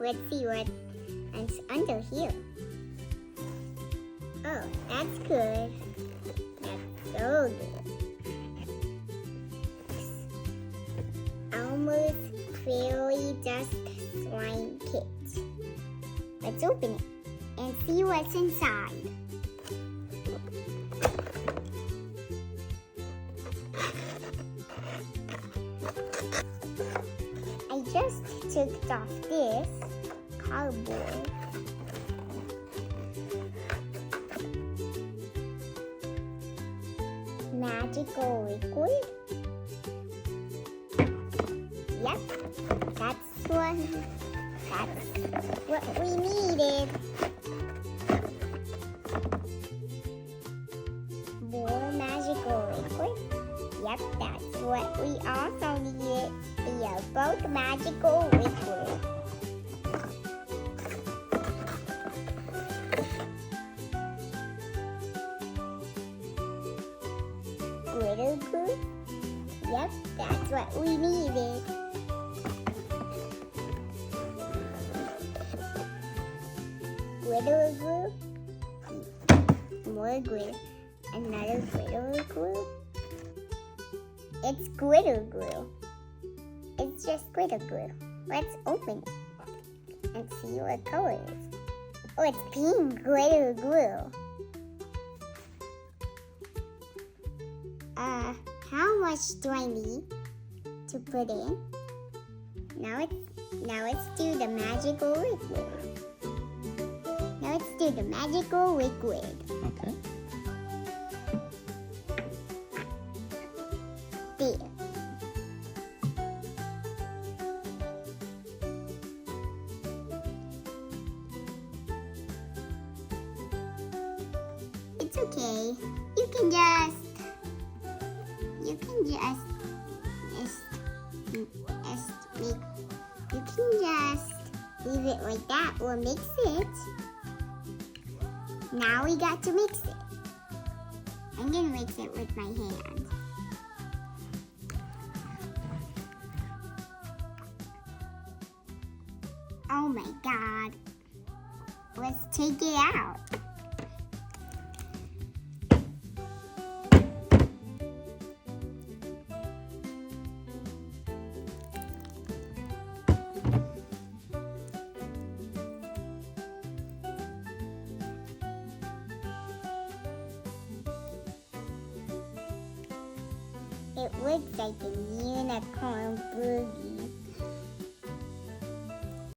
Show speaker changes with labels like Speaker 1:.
Speaker 1: let's see what's under here. Oh, that's good. That's so good. Elmer's Fairy Dust Slime Kit. Let's open it and see what's inside. I just took off this cardboard. Magical liquid. Yep, that's what we needed. More magical liquid. Yep, that's what we also needed. We are both magical liquid. Glitter glue? Yep, that's what we needed. Glitter glue? More glitter. Another glitter glue? It's glitter glue. It's just glitter glue. Let's open it and see what color it is. Oh, it's pink glitter glue. How much do I need to put in? Now let's do the magical liquid. Now let's do the magical liquid.
Speaker 2: Okay.
Speaker 1: There. It's okay. You can just leave it like that. We'll mix it. Now we got to mix it. I'm gonna mix it with my hand. Oh my God. Let's take it out. It looks like a unicorn boogie.